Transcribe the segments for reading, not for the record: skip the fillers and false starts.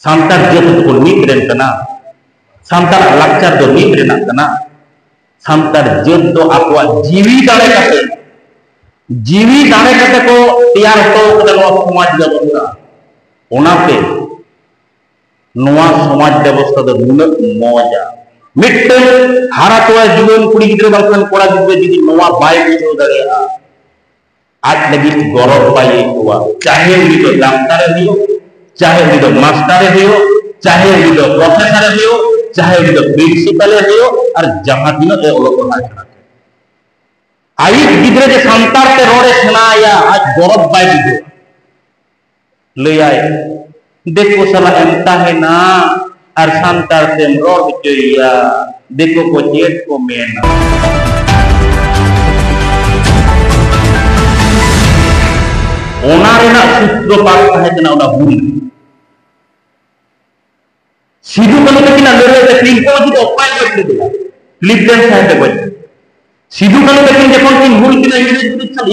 सान्तार जात को नीत रेन कना सान्तार लाक्चर दो नीत रेना कना सान्तार जात दो आपवा जीवी दाड़े कते को तैयार तो कते नो समाज व्यवस्था ओनाते नोआ समाज व्यवस्था दो नुनक मौजा मिट्टन हारा तोया जुवन कुड़ी गिद्रे बालकन कोड़ा गिद्रे जुदी नोआ बाय बुझो दाड़ेया आज लगी गौरव पाए हुआ चाहे उनी तो डाक्टर हो चाहे उनी तो मास्टर हो चाहे उनी तो प्रोफेसर हो चाहे उनी तो प्रिंसिपल हो और जहां दिनो ए ओलो पढ़ाई करा आई गिद्रे जे संतार ते रोड़े सेनाया आज गौरव बाय बुझो ले आए देखो साला एमता है ना और संतार ते रोड़ बिचोया देखो को चेत को मेना सूत्रपात भूल सिधु कनु तकिना लड़ाई क्लिंटन जी अपाय करते क्लिंटन साहेब गज सिधु कनु तकिन जखन किन भूल किना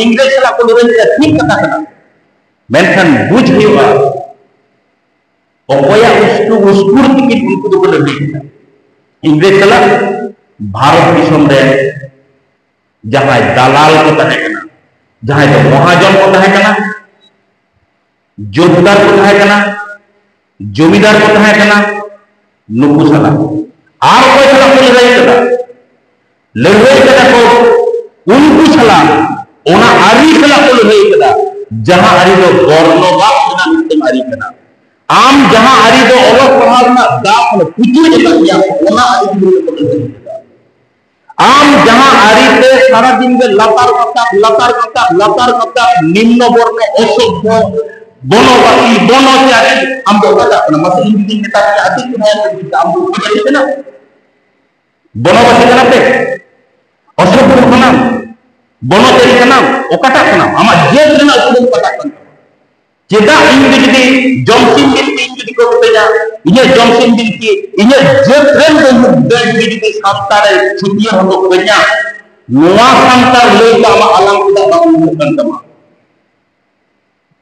इंग्रेज सला को लड़ाई ठीक कथा कना मेनखान बुझ हुआ अपाया उस्कुर तकिन उनको तो लड़ाई किना इंग्रेज सला भारत दिसम रे जहां दलाल को तहे कना जहां तो महाजन को तहे कना जोतदार को तहे कना जमीदार को तहे कना नुकु सला आर कोई सला को लड़ाई कदा को उनको सला ओना आरी सला को लड़ाई कदा जहां आरी दो गवर्नो बाप ना मिटम आरी कना आम जहां आरी दो ओलो पढ़ाव ना दाप न कुचु जगह ओना आरी को लड़ाई कदा आम जहां आरी ते सारा दिन में लतार कता निम्न वर्ण असभ्य बनोवासी बनोचारी हम तो कदा मसे हिंदी नेता के आदि के हम तो कहते ना बनोवासी कना पे असभ्य कना बनोचारी कना ओकाटा कना आमा जेत रेना उदन पता कना चेदा इंग्लिश दी जमसिन बिनती जुदी को बेजा इने जमसिन बिनती इने जेत रेन दो मुद्दे जुदी सामतारे छुटिया हम तो बेजा नोआ सामतार ले का आमा आलाम का बाबू कंदमा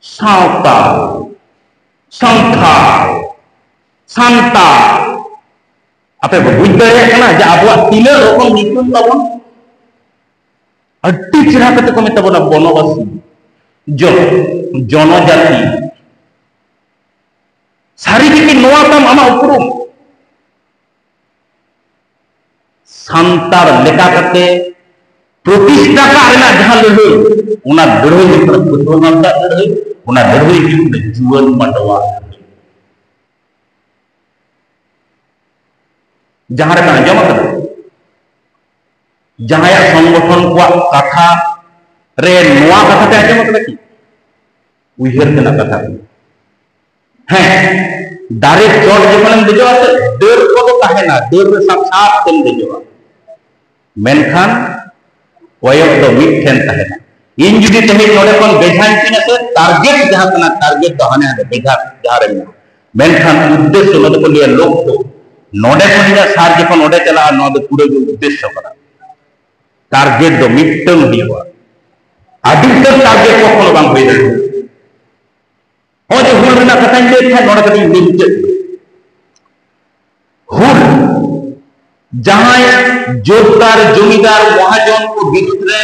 सावता संथा आपे बुझ दरे कना जे आबवा तीन रकम निकुम ताबन अट्टी चिरा कते को मेताबना बनवासी जनजाति सारी दिके नोआ ताम आमा उपरुम सान्तार लेका कते प्रतिष्ठा का रेना जहां लड़ाई उना लड़ाई के तरफ बुद्धवान का लड़ाई उना लड़ाई के जुवन मटवा जहां रे आंजम कर जहां या संगठन को कथा रे नोआ कथा ते आंजम कर की उइहर केना कथा हैं दारे चोट जखन देजो आते देर को तो कहे ना देर में साफ तेल देजो मेनखान वयक तो मिठेन तहेना इन जुदी तहे नोडे कोन बेझान किना से टारगेट जहां कना टारगेट तो हाने बेझा जहां रे मेनखान उद्देश्य नोडे को लिया लोग तो नोडे को निया सार जखन नोडे चला नोडे पूरे उद्देश्य करा टारगेट दो मिटन दिवा अधिकतर टारगेट को कोन बांग होई दे हो जे हुल रेना कथा ले था नोडे कदी मिट हुल जहां जोतदार जमीदार महाजन को विरुद्ध रे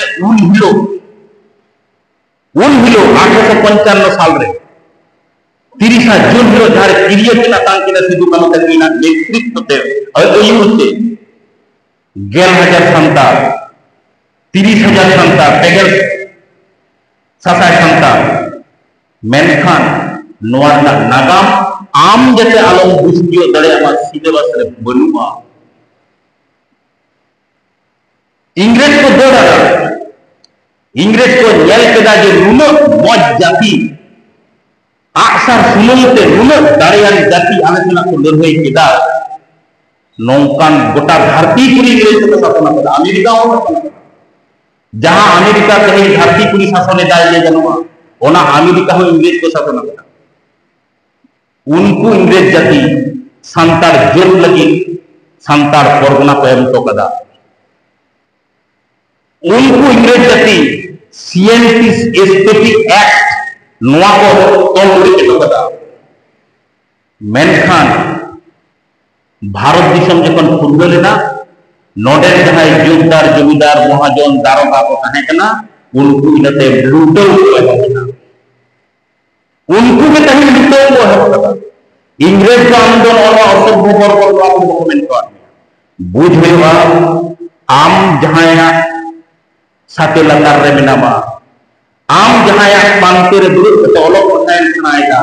उन हिलो 1855 साल रे 30 जून हिलो जहां किरिया किना तांकिना सिधु कानु तकिना नेतृत्व ते अयुते 11000 संतार 30000 संतार पेगल सासाय संतार मेनखान नोआ नागाम आम जते आलम बुझियो दड़े आमा सिलेबस रे बनुआ इंग्रेज को दो डाला इंग्रेज को नेल केदा जे नुनो मज जाति आक्सर सुनमते नुनो दाड़ियान जाति आलोचना को लड़ाई केदा नौकान गोटा धरती पुरी इंग्रेज को शासन केदा अमेरिका हो जहां अमेरिका कहीं धरती पुरी शासन दाय ले जनवा ओना अमेरिका हो इंग्रेज को शासन केदा उनको इंग्रेज जाति संतार जोर लगी संतार परगना को एम तो कदा उनको इंग्रेज जाति सीएनटी एस्थेटिक एक्ट नोआ को तोड़ के तो कदा मेनखान भारत दिसम जखन फुरगलेना नोडे जहां जोगदार जमीदार महाजन दारोगा को तहे कना उनको इनते लूटो को एहबना उनको के तहे लूटो को एहबना इंग्रेज को आंदोलन और असभ्य बरबर को आप डॉक्यूमेंट को बुझ हेवा आम जहां साथे लतार रे मेनामा आम जहां पांते रे दुरुत तो ओलो पढ़ाई सुनाएगा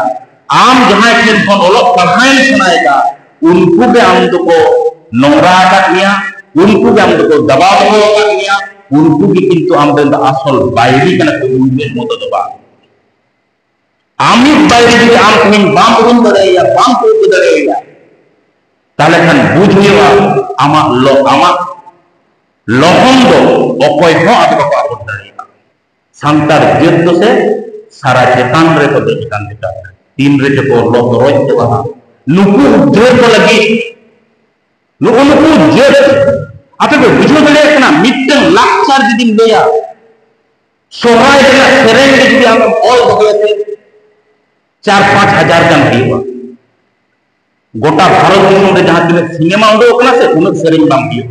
आम जहां ठेन खन ओलो पढ़ाई सुनाएगा उनको के आम तो को नोरा का दिया उनको के आम तो को दबाव हो का दिया उनको के किंतु आम दे असल बायरी कना को उनके मत दबा आमी बायरी के आम कहीं बाम रुन दरे या बाम को दरे या ताले खान बुझ हेवा आमा लोहम दो अकय हो आदि को आबद दरे सांतार जेत से सारा चेतान रे को देखान देता तीन रे को लो रोज के वहां नुकु उद्रेक को लगी नुकु जेत आपे को बुझो दले कना मिटन लाचार जदिन लेया सोहाय रे सेरेन के जदि हम ऑल भगलते 4-5 हजार गान दिवा गोटा भारत दिसम रे जहां तिने सिनेमा उडो कना से उन सेरेन बाम दियो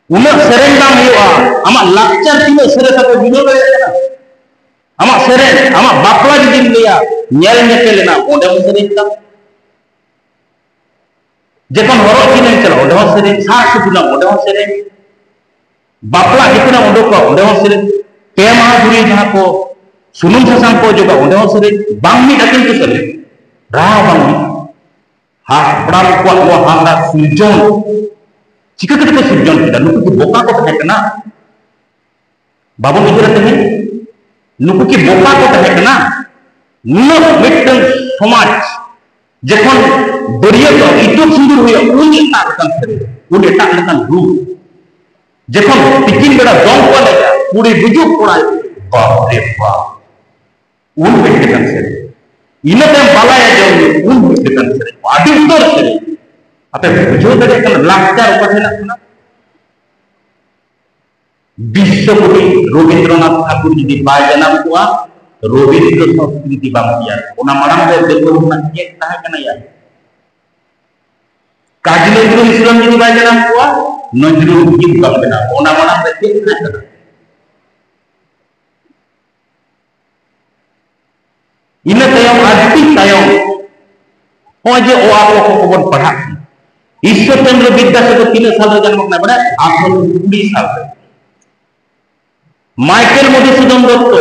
उन सेरेन बाम दियो आमा लाचार तिने सेरे साथे बुझो दले कना आमा सेरेन आमा बापला जदिन लेया नेल नेकेलेना ओडे सेरेन का जखन हरो किने चलो ओडे सेरेन सार सुना ओडे सेरेन बापला जितना ओडो को ओडे सेरेन पे माह धुरी जहां को सुनुम सासांग को जोगा ओडे सेरेन बांगी डकिन के सेरेन रा बांगी हा पड़ा को वो हांगा सुजन चिका कते को सुजन किदा नुकु की बोका को तहे कना बाबू गुजरात में नुकु की बोका को तहे कना नुनो मिटन समाज जखन दरिया तो इतो सुंदर हुई उन एटा लकन करे उन एटा लकन रूप जखन तिकिन बेड़ा दम को लगा पूरी बुजु पड़ाई बाप रे बाप उन बेटन से इनते बालाया जो उन बेटन से आदि उत्तर से आपे बुझो दरे कन लाचार पठेना ना विश्वकवि रवींद्रनाथ ठाकुर जी बाय जनाम कुआ रवींद्र संस्कृति बामतिया ओना माराम रे देखो ना एक ताहे कना या काजी नजरुल इस्लाम जी बाय जनाम कुआ नजरुल गीत बामना ओना माराम रे एक ना कना इन तयम आदि तयम हो जे ओ आप को बन पढ़ा ईश्वर चंद्र विद्यासागर 3 साल रे जन्म ना बड़ा 820 साल माइकल मधुसूदन दत्त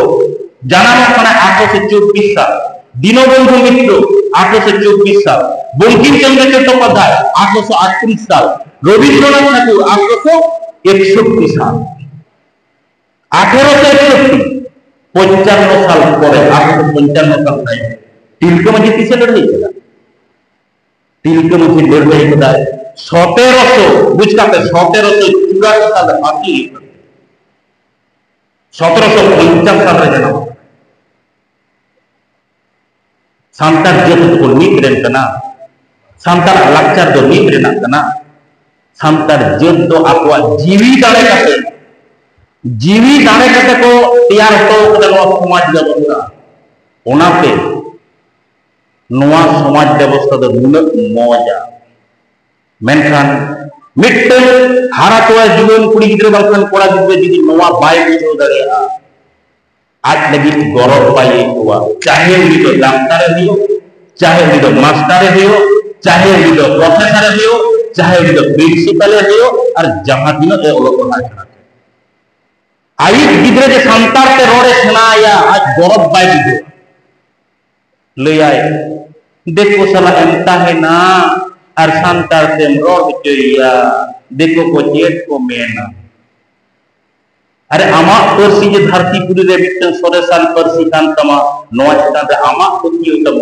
जानाम खाना 824 साल दीनबंधु मित्र 824 साल बंकिम चंद्र चट्टोपाध्याय 838 साल रवींद्रनाथ ठाकुर 861 साल 1861 55 साल परे 855 साल तक तिलक माझी किसे लड़ाई करा तिलक माझी लड़ाई करा 1700 बुझ का 1784 साल बाकी 1750 साल रे जन्म सांतार जेत को नीत रेन कना सांतार लाचार दो नीत रेना कना सांतार जेत दो आपवा जीवी दाड़े कते को तैयार हो कते नो समाज व्यवस्था ओनाते नोआ समाज व्यवस्था दो नुनक मौजा मेनखान मिटन हारा तो जुवन कुड़ी गिद्र बालखान कोड़ा गिद्र जदि नोआ बाय बुझो दरिया आज लगी गौरव पाई हुआ चाहे उनी तो डाक्टर हियो चाहे उनी तो मास्टर हियो चाहे उनी तो प्रोफेसर हियो चाहे उनी तो प्रिंसिपल हियो और जहां दिन ए ओलो पढ़ाई करा आई गिद्र जे संतार ते रोड़े सुनाया आज गौरव पाई बुझो ले आए देखो साला एमता है ना और सांतार से रोड चोरिया देखो को चेत को मेना अरे आमा परसी जे धरती पुरी रे मिटन सोरेसान परसी कान तमा नोआ चेतान रे आमा पतियो तम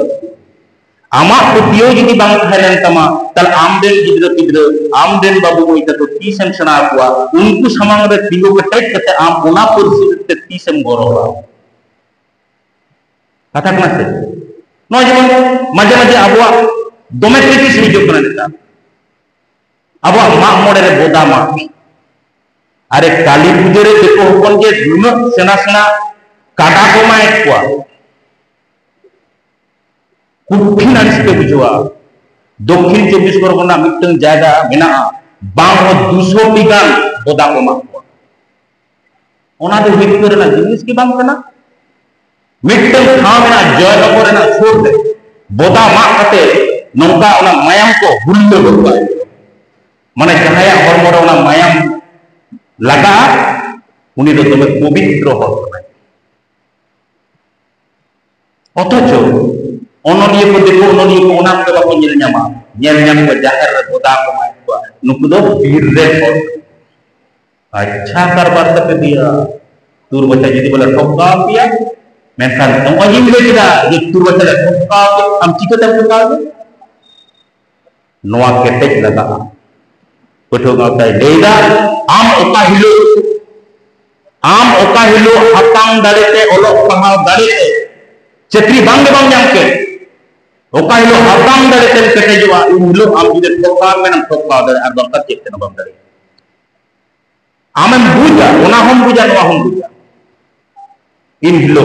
आमा पतियो जदि बांग थायलेन तमा तल आमदेन गिद्र गिद्र आमदेन बाबू को इता तो तीसम सना हुआ उनको समांग रे तिगो के टेक कते आम ओना परसी ते तीसम गौरव कथा कना से नो जेमन माजे माजे आबुआ दोमे क्रिटिस हिजो कना नेता आबुआ मा मोड़े रे बोदा मा अरे काली पूजा रे देखो हपन जे नुन सेना सेना काटा को माइट को कुठिन आड़िस पे बुझवा दक्षिण 24 परगना मिटन जायगा मेना बांग 200 टी गान बोदा को माको ओना दे हित करना जिनिस की बांग कना मिटन ठाव मेना जय बकोरेना छोड़ दे बोदा मा कते नौका ओना मायाम को हुल्ले बकाय माने जहाया हरमोरे ओना मायाम लगा उनी दो तबे पवित्र हर कनाय अथच ओनोनिया को देखो ओनोनिया को ओना के बाको नेल ᱧᱟᱢᱟ नेल ᱧᱟᱢ को जाहेर रे बोदा को माय को नुकु दो बीर रे हर अच्छा कारबार तक दिया तुर बच्चा जदी बोला ठोका पिया मेनखान नोई मिले किदा जे तुर बच्चा ठोका हम चिकते ठोका नोआ केटेज लगा पठो गावताय लेदा आम ओका हिलो हतांग दाड़ेते ओलो पहाव दाड़ेते चक्री बांग बांग ᱧᱟᱢ के ओका हिलो हतांग दाड़ेते केटेजवा इन हिलो आम जुदे ठोका मेनम ठोका दाड़े आर बंका चेते न बांग दाड़े आमेम बुझा ओना हम बुझा नोआ हम बुझा इन हिलो